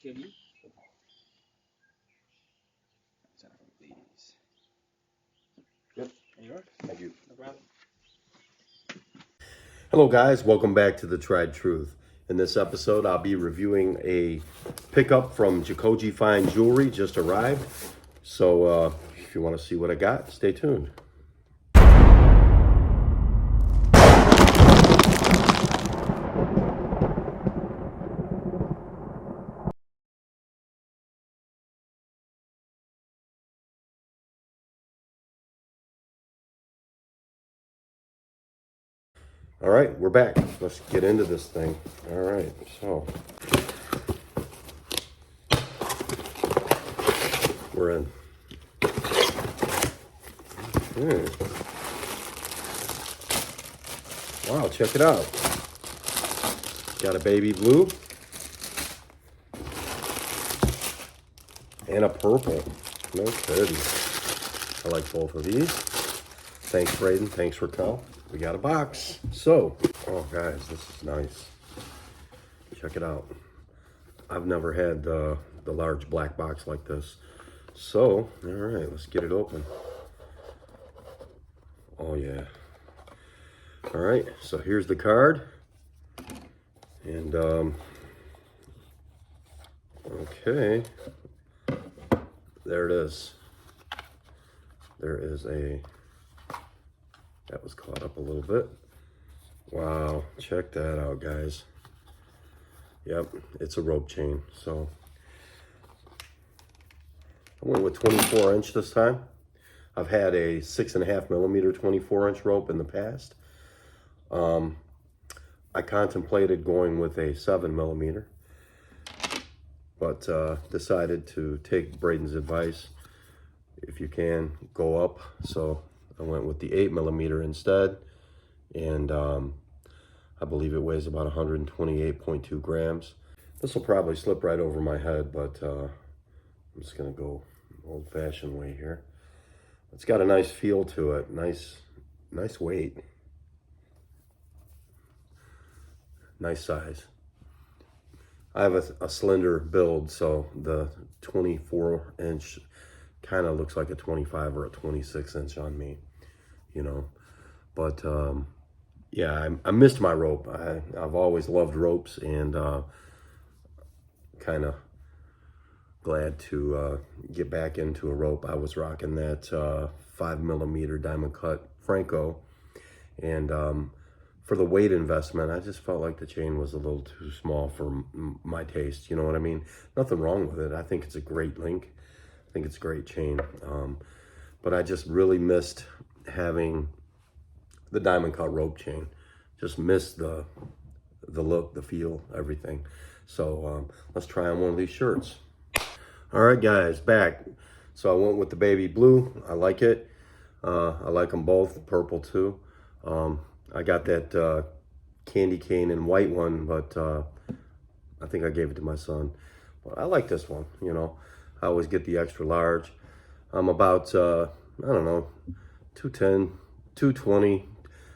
Give you. Yep. There you are. Thank you. No problem. Hello guys, welcome back to The Tried Truth. In this episode, I'll be reviewing a pickup from JACOJE Fine Jewelry, just arrived. So if you want to see what I got, stay tuned. All right, we're back. Let's get into this thing. All right, so we're in. Wow, check it out. Got a baby blue and a purple. No kidding. I like both of these. Thanks, Braden. Thanks, Raquel. We got a box. So, oh guys, this is nice. Check it out. I've never had the large black box like this. So, all right, let's get it open. Oh yeah. All right, so here's the card. And, okay. There it is. There is a, that was caught up a little bit. Wow, check that out, guys. Yep, it's a rope chain. So I went with 24 inch this time. I've had a 6.5 millimeter 24 inch rope in the past. I contemplated going with a 7 millimeter, but decided to take Braden's advice. If you can, go up. So I went with the 8 millimeter instead. And I believe it weighs about 128.2 grams. This will probably slip right over my head, but I'm just gonna go old-fashioned way here. It's got a nice feel to it, nice weight. Nice size. I have a slender build, so the 24 inch kind of looks like a 25 or a 26 inch on me, you know. But yeah, I missed my rope. I've always loved ropes, and kind of glad to get back into a rope. I was rocking that 5 millimeter diamond cut Franco, and for the weight investment, I just felt like the chain was a little too small for my taste. You know what I mean? Nothing wrong with it. I think it's a great link. I think it's a great chain. But I just really missed having the diamond cut rope chain. Just missed the look, the feel, everything. So let's try on one of these shirts. All right, guys, back. So I went with the baby blue. I like it. I like them both. Purple too. I got that candy cane and white one, but I think I gave it to my son. But I like this one, you know. I always get the extra large. I'm about, I don't know, 210, 220,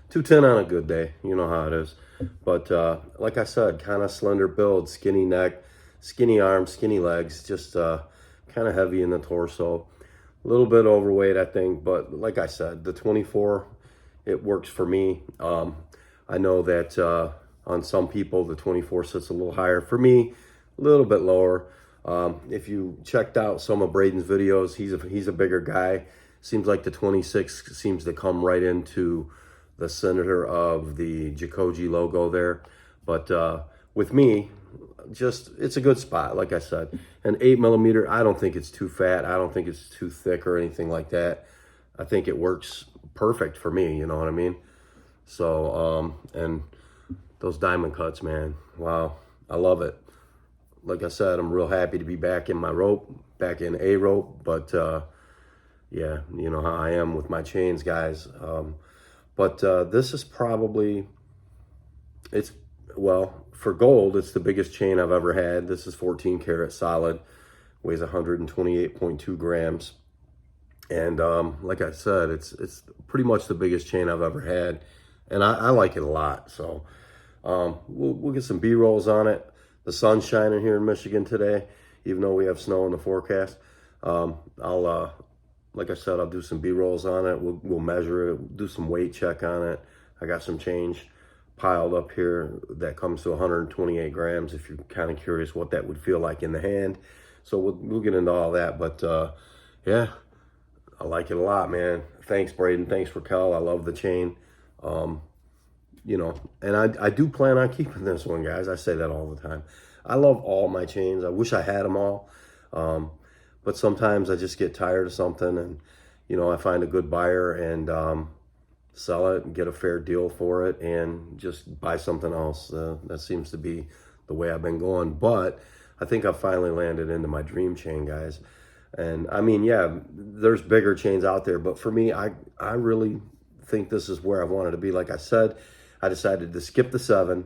210 on a good day. You know how it is. But like I said, kind of slender build, skinny neck, skinny arms, skinny legs, just kind of heavy in the torso. A little bit overweight, I think. But like I said, the 24, it works for me. I know that on some people, the 24 sits a little higher. For me, a little bit lower. If you checked out some of Braden's videos, he's a bigger guy. Seems like the 26 seems to come right into the center of the JACOJE logo there. But with me, just, it's a good spot, like I said. An 8 millimeter, I don't think it's too fat. I don't think it's too thick or anything like that. I think it works perfect for me, you know what I mean? So, and those diamond cuts, man, wow, I love it. Like I said, I'm real happy to be back in my rope, back in a rope, but yeah, you know how I am with my chains, guys. But this is probably, well, for gold, it's the biggest chain I've ever had. This is 14 karat solid, weighs 128.2 grams. And like I said, it's pretty much the biggest chain I've ever had. And I like it a lot. So we'll get some B-rolls on it. The sun's shining here in Michigan today, even though we have snow in the forecast. Like I said, I'll do some B-rolls on it. We'll measure it, do some weight check on it. I got some change piled up here that comes to 128 grams, if you're kind of curious what that would feel like in the hand. So we'll get into all that, but yeah, I like it a lot, man. Thanks, Braden. Thanks, Raquel. I love the chain. You know, and I do plan on keeping this one, guys. I say that all the time. I love all my chains. I wish I had them all. But sometimes I just get tired of something, and, you know, I find a good buyer and sell it and get a fair deal for it and just buy something else. That seems to be the way I've been going. But I think I've finally landed into my dream chain, guys. And I mean, yeah, there's bigger chains out there, but for me, I really think this is where I wanted to be. Like I said, I decided to skip the 7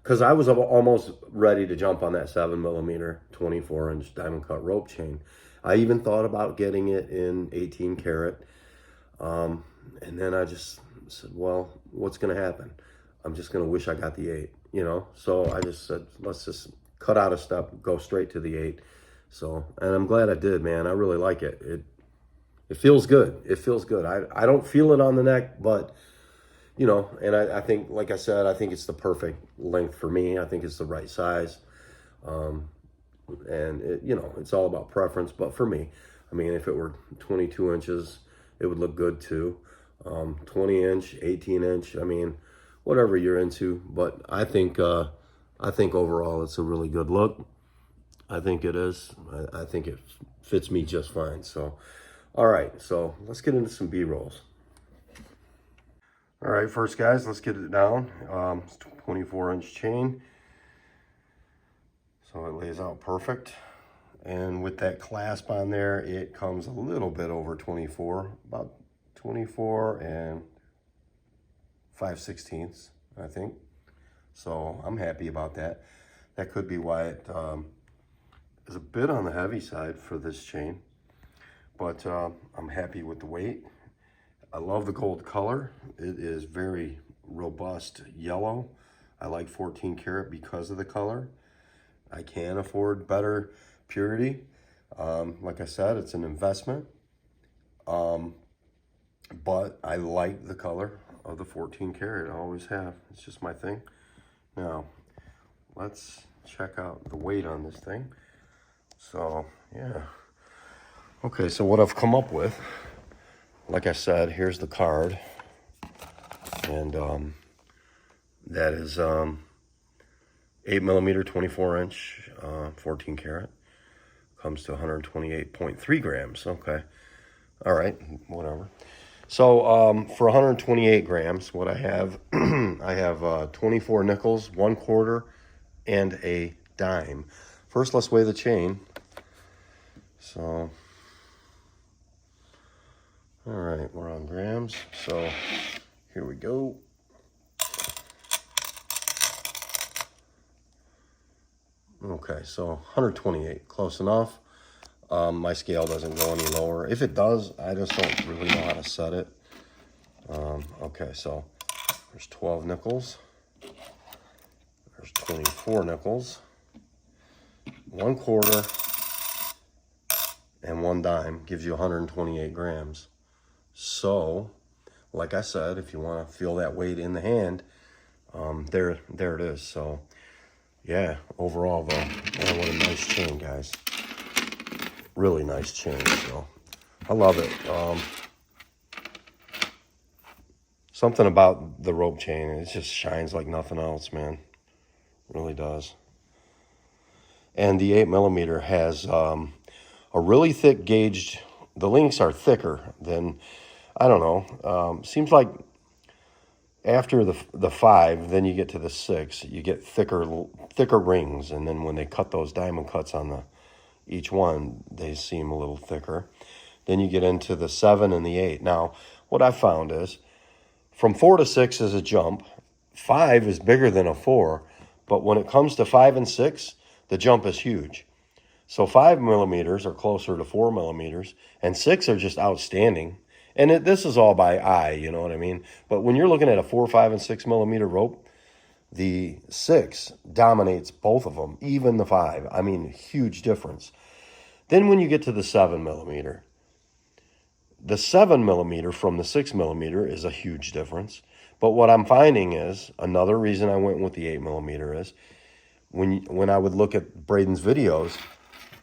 because I was almost ready to jump on that 7mm 24-inch diamond cut rope chain. I even thought about getting it in 18 karat. And then I just said, well, what's going to happen? I'm just going to wish I got the 8, you know? So I just said, let's just cut out a step, go straight to the 8. So, and I'm glad I did, man. I really like it. It feels good. It feels good. I don't feel it on the neck, but, you know, and I think, like I said, I think it's the perfect length for me. I think it's the right size. And, you know, it's all about preference. But for me, I mean, if it were 22 inches, it would look good too. 20-inch, 18-inch, I mean, whatever you're into. But I think overall it's a really good look. I think it is. I think it fits me just fine. So, all right. So let's get into some B-rolls. All right, first, guys, let's get it down. It's a 24-inch chain. So it lays out perfect. And with that clasp on there, it comes a little bit over 24, about 24 and 5/16, I think. So I'm happy about that. That could be why it is a bit on the heavy side for this chain, but I'm happy with the weight. I love the gold color. It is very robust yellow. I like 14 karat because of the color. I can afford better purity. Like I said, it's an investment. But I like the color of the 14 karat. I always have. It's just my thing. Now, let's check out the weight on this thing. So, yeah. Okay, so what I've come up with, like I said, here's the card. And that is 8mm 24-inch 14 karat. Comes to 128.3 grams. Okay. All right, whatever. So for 128 grams, what I have, I have 24 nickels, 1 quarter, and a dime. First, let's weigh the chain. So, all right, we're on grams. So here we go. Okay, so 128, close enough. My scale doesn't go any lower. If it does, I just don't really know how to set it. Okay, so there's 12 nickels. There's 24 nickels. 1 quarter and 1 dime gives you 128 grams. So, like I said, if you want to feel that weight in the hand, there it is. So, yeah, overall though, man, what a nice chain, guys. Really nice chain, so I love it. Something about the rope chain, it just shines like nothing else, man. It really does. And the 8mm has a really thick gauged, the links are thicker than, I don't know, seems like after the 5, then you get to the 6, you get thicker rings, and then when they cut those diamond cuts on each one, they seem a little thicker. Then you get into the 7 and the 8. Now, what I found is, from 4 to 6 is a jump. 5 is bigger than a 4, but when it comes to 5 and 6, the jump is huge. So 5mm are closer to 4mm, and 6 are just outstanding. And this is all by eye, you know what I mean? But when you're looking at a 4, 5, and 6mm rope, The 6 dominates both of them, even the 5. I mean, huge difference. Then when you get to the 7mm, the 7mm from the 6mm is a huge difference. But what I'm finding is, another reason I went with the 8mm is, when I would look at Braden's videos,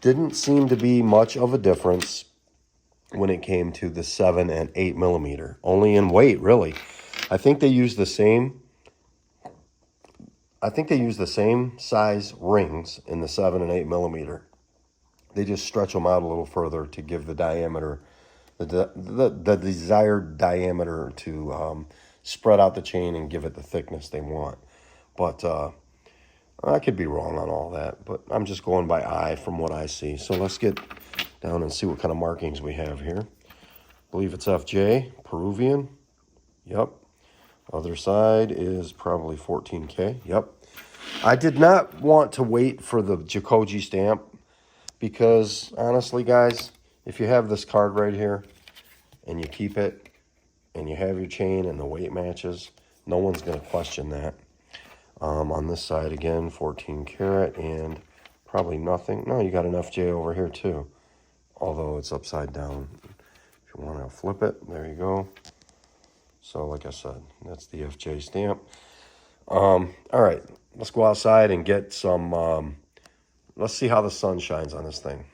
didn't seem to be much of a difference when it came to the 7 and 8mm. Only in weight, really. I think they use the same size rings in the 7 and 8mm. They just stretch them out a little further to give the diameter, the desired diameter to spread out the chain and give it the thickness they want. But I could be wrong on all that, but I'm just going by eye from what I see. So let's get down and see what kind of markings we have here. I believe it's FJ, Peruvian. Yep. Other side is probably 14K. Yep. I did not want to wait for the JACOJE stamp because, honestly, guys, if you have this card right here and you keep it and you have your chain and the weight matches, no one's going to question that. On this side, again, 14 karat and probably nothing. No, you got an FJ over here, too, although it's upside down. If you want to flip it, there you go. So, like I said, that's the FJ stamp. All right, let's go outside and get some, let's see how the sun shines on this thing.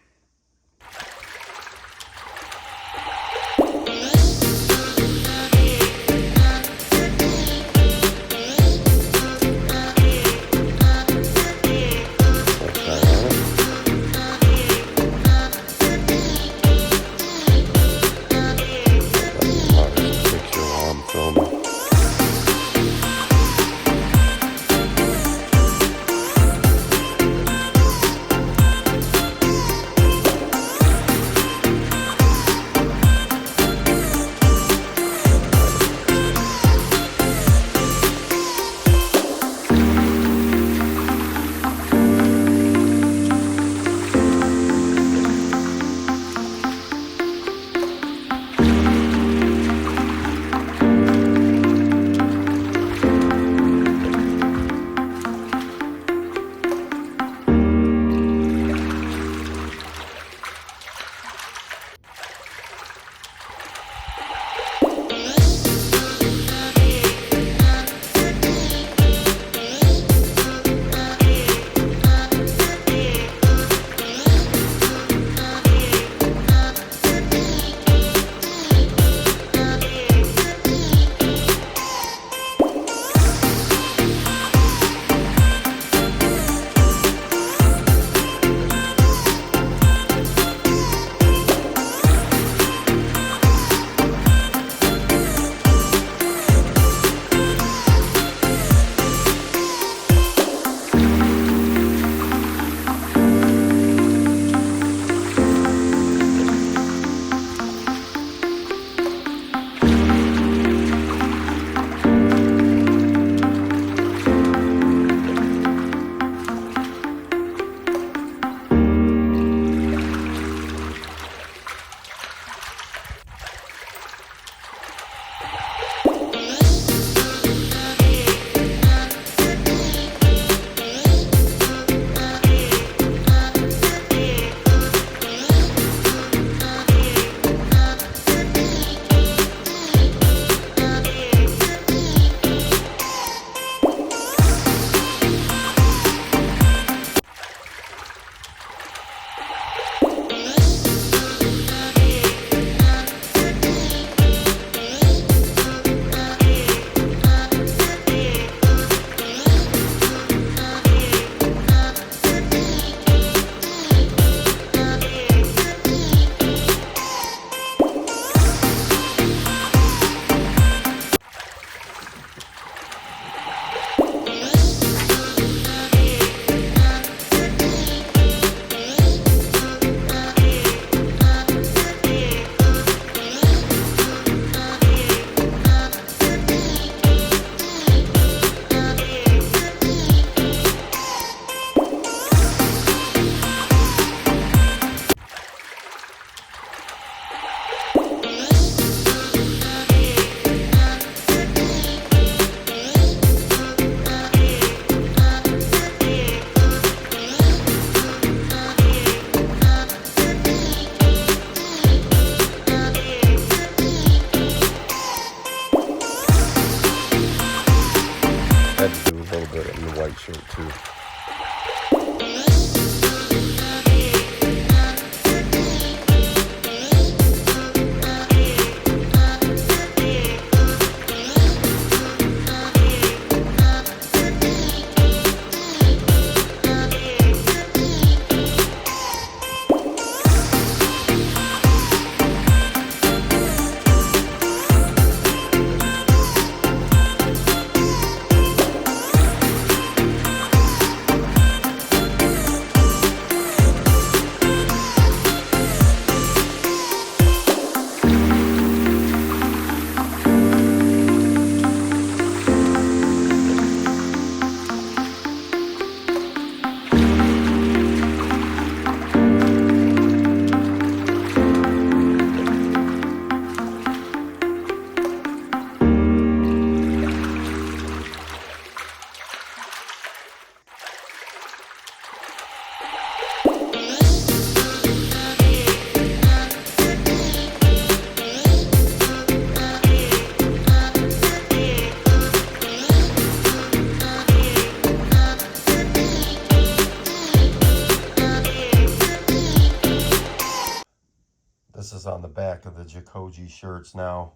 back of the JACOJE shirts now,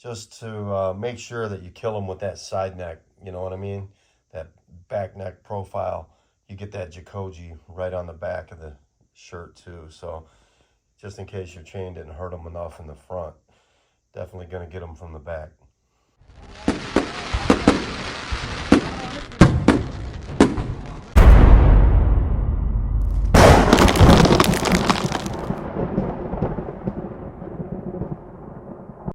just to make sure that you kill them with that side neck, you know what I mean? That back neck profile, you get that JACOJE right on the back of the shirt too. So just in case your chain didn't hurt them enough in the front, definitely going to get them from the back.